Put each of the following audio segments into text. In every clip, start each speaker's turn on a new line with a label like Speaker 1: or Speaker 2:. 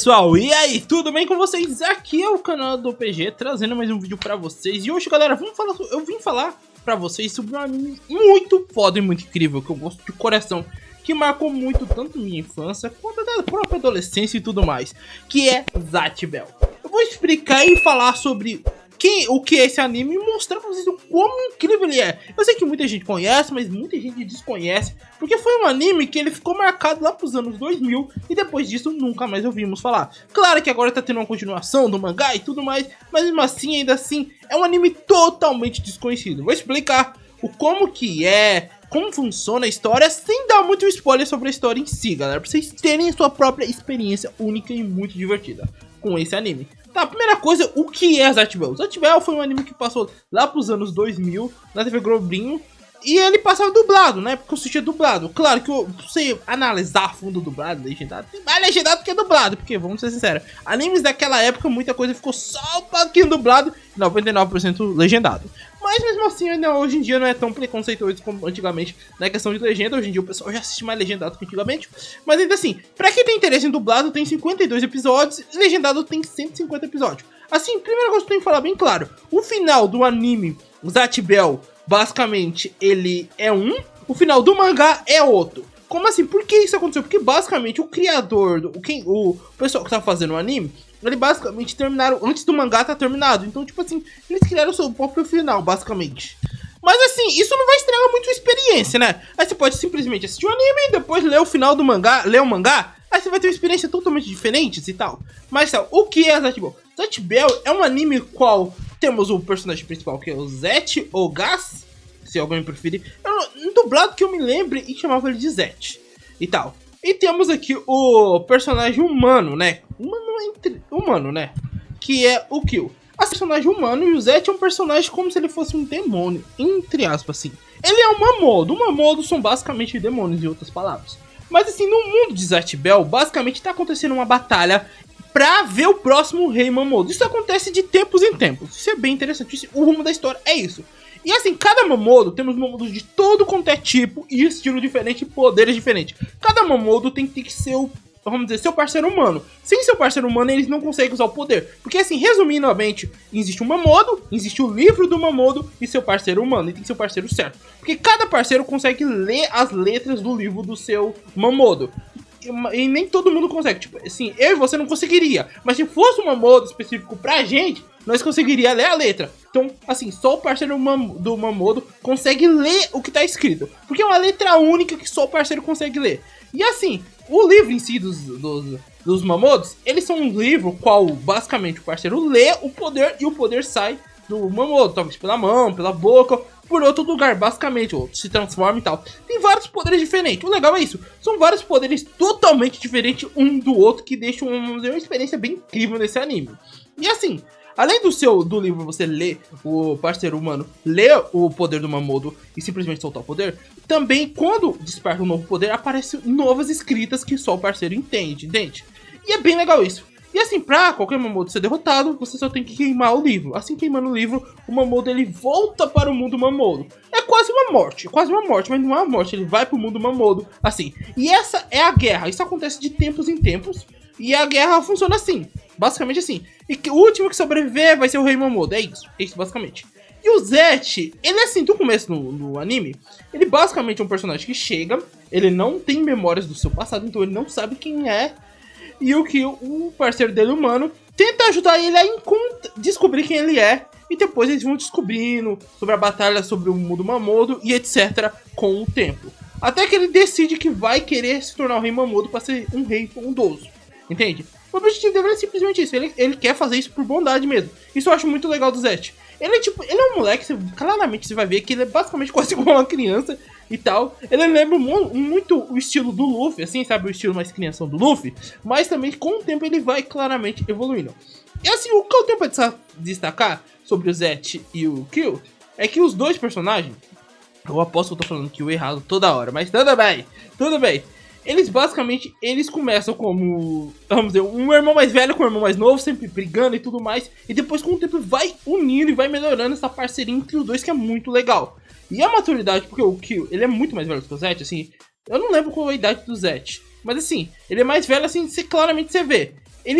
Speaker 1: Pessoal, e aí, tudo bem com vocês? Aqui é o canal do PG, trazendo mais um vídeo pra vocês. E hoje, galera, eu vim falar pra vocês sobre um anime muito foda e muito incrível, que eu gosto de coração, que marcou muito tanto minha infância, quanto a própria adolescência e tudo mais, que é Zatch Bell. Eu vou explicar e falar sobre o que é esse anime e mostrar pra vocês o quão incrível ele é. Eu sei que muita gente conhece, mas muita gente desconhece, porque foi um anime que ele ficou marcado lá pros anos 2000 e depois disso nunca mais ouvimos falar. Claro que agora tá tendo uma continuação do mangá e tudo mais, mas mesmo assim, ainda assim, é um anime totalmente desconhecido. Vou explicar como funciona a história, sem dar muito spoiler sobre a história em si, galera, pra vocês terem a sua própria experiência única e muito divertida com esse anime. Tá, primeira coisa, o que é Zatch Bell? Zatch Bell foi um anime que passou lá pros anos 2000, na TV Globinho, e ele passava dublado, né? Porque eu assistia dublado. Claro que você analisar a fundo dublado, legendado, tem mais legendado que dublado, porque vamos ser sinceros, animes daquela época, muita coisa ficou só um pouquinho dublado e 99% legendado. Mas mesmo assim, ainda hoje em dia não é tão preconceituoso como antigamente na questão de legenda. Hoje em dia o pessoal já assiste mais legendado que antigamente. Mas ainda assim, pra quem tem interesse em dublado, tem 52 episódios e legendado tem 150 episódios. Assim, primeira coisa que eu tenho que falar bem claro: o final do anime Zatch Bell, basicamente, ele é o final do mangá é outro. Como assim? Por que isso aconteceu? Porque basicamente o criador, o pessoal que tá fazendo o anime, ele basicamente terminaram antes do mangá tá terminado. Então, tipo assim, eles criaram o seu próprio final, basicamente. Mas assim, isso não vai estragar muito a experiência, né? Aí você pode simplesmente assistir o anime e depois ler o final do mangá, ler o mangá. Aí você vai ter uma experiência totalmente diferente e tal. Mas tal, o que é Zatch Bell? Zatch Bell é um anime qual temos o personagem principal, que é o Zet ou Gas, se alguém preferir. Um dublado que eu me lembre e chamava ele de Zet e tal. E temos aqui o personagem humano, né? Humano, né? Que é o Kill. O personagem humano, e o Zet é um personagem como se ele fosse um demônio, entre aspas, assim. Ele é um Mamodo. Mamodo são basicamente demônios, em outras palavras. Mas assim, no mundo de Zatch Bell, basicamente tá acontecendo uma batalha pra ver o próximo rei Mamodo. Isso acontece de tempos em tempos. Isso é bem interessante. O rumo da história é isso. E assim, cada Mamodo, temos Mamodos de todo quanto é tipo e estilo diferente, poderes diferentes. Cada Mamodo tem que ser vamos dizer, seu parceiro humano. Sem seu parceiro humano, eles não conseguem usar o poder. Porque assim, resumidamente, existe um Mamodo, existe o livro do Mamodo e seu parceiro humano. E tem que ser o parceiro certo. Porque cada parceiro consegue ler as letras do livro do seu Mamodo. E nem todo mundo consegue. Tipo, assim, eu e você não conseguiria. Mas se fosse um Mamodo específico pra gente, nós conseguiríamos ler a letra. Então, assim, só o parceiro do Mamodo consegue ler o que tá escrito. Porque é uma letra única que só o parceiro consegue ler. E assim, o livro em si dos Mamodos, eles são um livro qual basicamente o parceiro lê o poder e o poder sai do Mamodo. Talvez pela mão, pela boca, por outro lugar, basicamente, ou se transforma e tal. Tem vários poderes diferentes. O legal é isso. São vários poderes totalmente diferentes um do outro que deixam uma experiência bem incrível nesse anime. E assim, além do livro você ler, o parceiro humano ler o poder do Mamodo e simplesmente soltar o poder, também quando desperta um novo poder, aparecem novas escritas que só o parceiro entende. E é bem legal isso. E assim, pra qualquer Mamodo ser derrotado, você só tem que queimar o livro. Assim, queimando o livro, o Mamodo ele volta para o mundo Mamodo. É quase uma morte, mas não é uma morte, ele vai pro mundo Mamodo, assim. E essa é a guerra, isso acontece de tempos em tempos, e a guerra funciona assim, basicamente assim. E o último que sobreviver vai ser o rei Mamodo, é isso basicamente. E o Zet, ele é assim, do começo no anime, ele basicamente é um personagem que chega, ele não tem memórias do seu passado, então ele não sabe quem é. E o parceiro dele, humano, tenta ajudar ele a descobrir quem ele é. E depois eles vão descobrindo sobre a batalha, sobre o mundo Mamodo e etc. com o tempo. Até que ele decide que vai querer se tornar o rei Mamodo para ser um rei bondoso. Entende? O objetivo dele é simplesmente isso. Ele quer fazer isso por bondade mesmo. Isso eu acho muito legal do Zet. Ele é um moleque, claramente você vai ver que ele é basicamente quase igual uma criança e tal. Ele lembra muito o estilo do Luffy, assim, sabe? O estilo mais crianção do Luffy. Mas também, com o tempo, ele vai claramente evoluindo. E assim, o que eu tenho pra destacar sobre o Zet e o Kill é que os dois personagens, eu aposto que eu tô falando Kill errado toda hora, mas tudo bem. Eles basicamente, começam como, vamos dizer, um irmão mais velho com um irmão mais novo, sempre brigando e tudo mais. E depois com o tempo vai unindo e vai melhorando essa parceria entre os dois, que é muito legal. E a maturidade, porque o Kill, ele é muito mais velho que o Zet, assim. Eu não lembro qual é a idade do Zet, mas assim, ele é mais velho, assim, claramente você vê.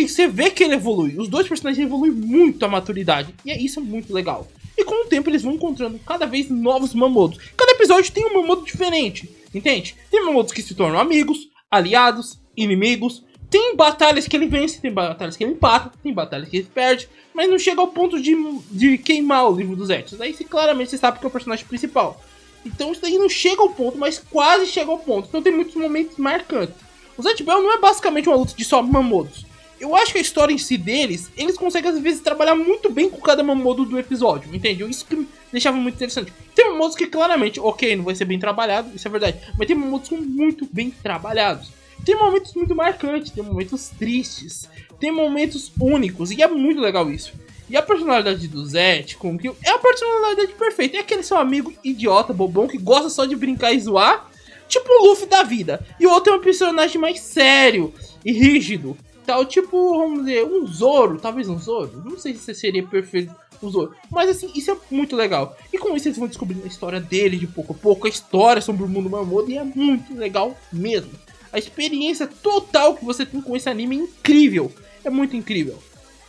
Speaker 1: você vê que ele evolui. Os dois personagens evoluem muito a maturidade. E isso é muito legal. E com o tempo eles vão encontrando cada vez novos Mamodos. Cada episódio tem um Mamodo diferente, entende? Tem Mamodos que se tornam amigos, aliados, inimigos. Tem batalhas que ele vence, tem batalhas que ele empata, tem batalhas que ele perde. Mas não chega ao ponto de queimar o livro dos Zet. Daí claramente você sabe que é o personagem principal. Então isso daí não chega ao ponto, mas quase chega ao ponto. Então tem muitos momentos marcantes. O Zatch Bell não é basicamente uma luta de só Mamodos. Eu acho que a história em si deles, eles conseguem às vezes trabalhar muito bem com cada Mamodo do episódio, entende? Isso que me deixava muito interessante. Tem Mamodos que claramente, ok, não vai ser bem trabalhado, isso é verdade. Mas tem Mamodos muito bem trabalhados. Tem momentos muito marcantes, tem momentos tristes, tem momentos únicos, e é muito legal isso. E a personalidade do Zet, como que é a personalidade perfeita. É aquele seu amigo idiota, bobão, que gosta só de brincar e zoar, tipo o Luffy da vida. E o outro é um personagem mais sério e rígido. Tal, tipo, vamos dizer, um Zoro, talvez um Zoro. Não sei se seria perfeito um Zoro. Mas assim, isso é muito legal. E com isso eles vão descobrindo a história dele de pouco a pouco, a história sobre o mundo Mamodo, e é muito legal mesmo. A experiência total que você tem com esse anime é incrível. É muito incrível.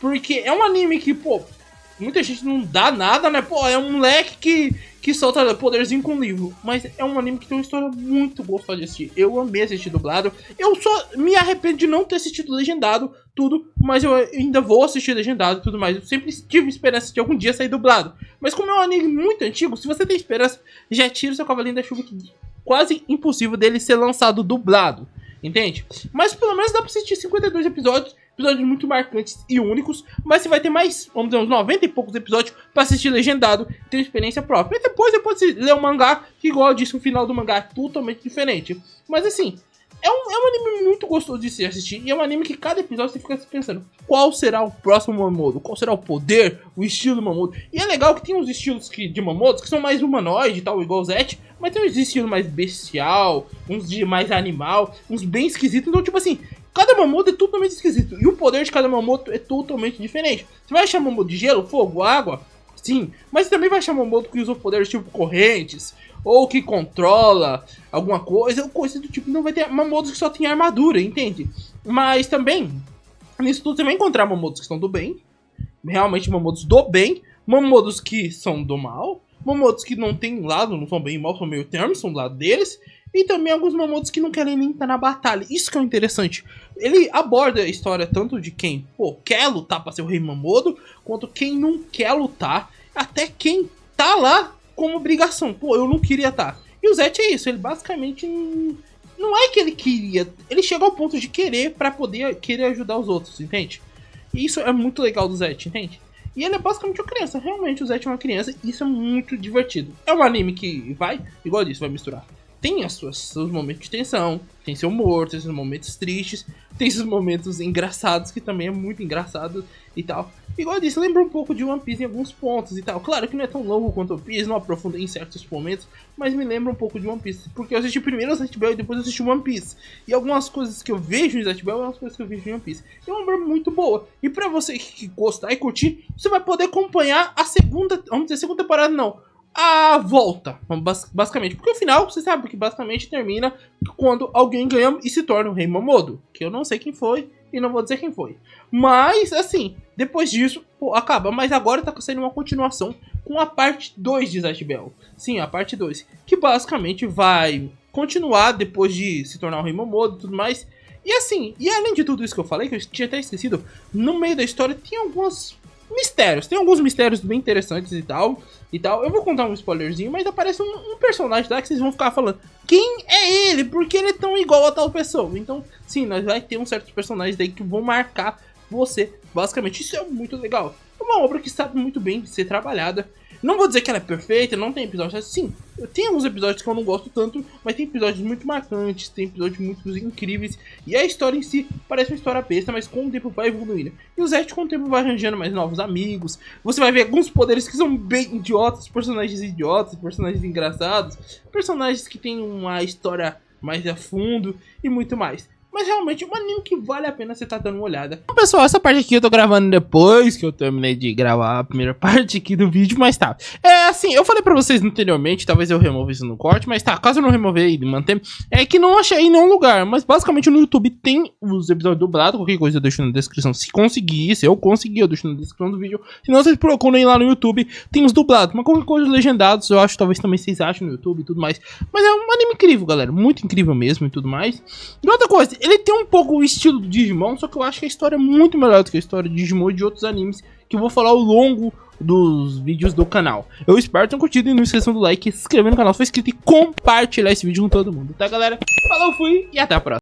Speaker 1: Porque é um anime que, pô, muita gente não dá nada, né? Pô, é um moleque que solta poderzinho com livro. Mas é um anime que tem uma história muito gostosa de assistir. Eu amei assistir dublado. Eu só me arrependo de não ter assistido legendado, tudo. Mas eu ainda vou assistir legendado e tudo mais. Eu sempre tive esperança de algum dia sair dublado. Mas como é um anime muito antigo, se você tem esperança, já tira o seu cavalinho da chuva, que quase impossível dele ser lançado dublado. Entende? Mas pelo menos dá pra assistir 52 episódios muito marcantes e únicos, mas você vai ter mais, vamos dizer, uns 90 e poucos episódios pra assistir legendado, ter experiência própria. E depois você pode ler o mangá, que igual eu disse, o final do mangá é totalmente diferente. Mas assim, é um anime muito gostoso de se assistir, e é um anime que cada episódio você fica pensando, qual será o próximo Mamodo? Qual será o poder, o estilo do Mamodo? E é legal que tem uns estilos de Mamodos que são mais humanoide e tal, igual o Zet, mas tem uns estilos mais bestial, uns de mais animal, uns bem esquisitos. Então, tipo assim, cada Mamodo é totalmente esquisito. E o poder de cada Mamodo é totalmente diferente. Você vai achar Mamodo de gelo, fogo, água? Sim. Mas também vai achar Mamodo que usa poderes tipo correntes, ou que controla alguma coisa, ou coisa do tipo. Não vai ter Mamodos que só tem armadura, entende? Mas também, nisso tudo você vai encontrar Mamodos que estão do bem. Realmente Mamodos do bem. Mamodos que são do mal. Mamodos que não tem lado, não são bem mal, são meio termo, são do lado deles. E também alguns Mamodos que não querem nem estar na batalha. Isso que é o interessante. Ele aborda a história tanto de quem, pô, quer lutar pra ser o Rei Mamodo, quanto quem não quer lutar, até quem tá lá como obrigação. Pô, eu não queria estar. E o Zet é isso, ele basicamente não é que ele queria, ele chegou ao ponto de querer pra poder querer ajudar os outros, entende? E isso é muito legal do Zet, entende? E ele é basicamente uma criança, realmente o Zet é uma criança, e isso é muito divertido. É um anime que vai, igual eu disse, vai misturar. Tem seus momentos de tensão, tem seu humor, tem seus momentos tristes, tem esses momentos engraçados, que também é muito engraçado e tal. Igual eu disse, lembra um pouco de One Piece em alguns pontos e tal. Claro que não é tão longo quanto One Piece, não aprofunda em certos momentos, mas me lembra um pouco de One Piece. Porque eu assisti primeiro o Zatch Bell e depois eu assisti One Piece. E algumas coisas que eu vejo em Zatch Bell são as coisas que eu vejo em One Piece. É uma obra muito boa. E pra você que gostar e curtir, você vai poder acompanhar a segunda, vamos dizer, segunda temporada não, a volta, basicamente. Porque o final, você sabe que basicamente termina quando alguém ganha e se torna o Rei Mamodo. Que eu não sei quem foi e não vou dizer quem foi. Mas, assim, depois disso, pô, acaba. Mas agora tá sendo uma continuação com a parte 2 de Zatch Bell. Sim, a parte 2. Que basicamente vai continuar depois de se tornar o Rei Mamodo e tudo mais. E assim, e além de tudo isso que eu falei, que eu tinha até esquecido, no meio da história tem alguns mistérios. Tem alguns mistérios bem interessantes e tal. Eu vou contar um spoilerzinho, mas aparece um personagem lá que vocês vão ficar falando, quem é ele? Por que ele é tão igual a tal pessoa? Então, sim, nós vai ter uns certos personagens aí que vão marcar você. Basicamente, isso é muito legal. É uma obra que sabe muito bem ser trabalhada. Não vou dizer que ela é perfeita, não tem episódios assim. Tem alguns episódios que eu não gosto tanto, mas tem episódios muito marcantes, tem episódios muito incríveis. E a história em si parece uma história besta, mas com o tempo vai evoluindo. E o Zet com o tempo vai arranjando mais novos amigos. Você vai ver alguns poderes que são bem idiotas, personagens engraçados, personagens que têm uma história mais a fundo e muito mais. mas realmente é um anime que vale a pena você tá dando uma olhada. Então, pessoal, essa parte aqui eu tô gravando depois que eu terminei de gravar a primeira parte aqui do vídeo, mas tá. É assim, eu falei pra vocês anteriormente, talvez eu remova isso no corte, mas tá, caso eu não remover e manter, é que não achei em nenhum lugar, mas basicamente no YouTube tem os episódios dublados, qualquer coisa eu deixo na descrição, se conseguir, se eu conseguir, eu deixo na descrição do vídeo, se não, vocês procurem lá no YouTube, tem os dublados, mas qualquer coisa legendados, eu acho, talvez também vocês achem no YouTube e tudo mais, mas é um anime incrível, galera, muito incrível mesmo e tudo mais. E outra coisa, ele tem um pouco o estilo do Digimon, só que eu acho que a história é muito melhor do que a história de Digimon e de outros animes que eu vou falar ao longo dos vídeos do canal. Eu espero que tenham curtido e não esqueçam do like, se inscrever no canal se for inscrito e compartilhar esse vídeo com todo mundo, tá, galera? Falou, fui e até a próxima.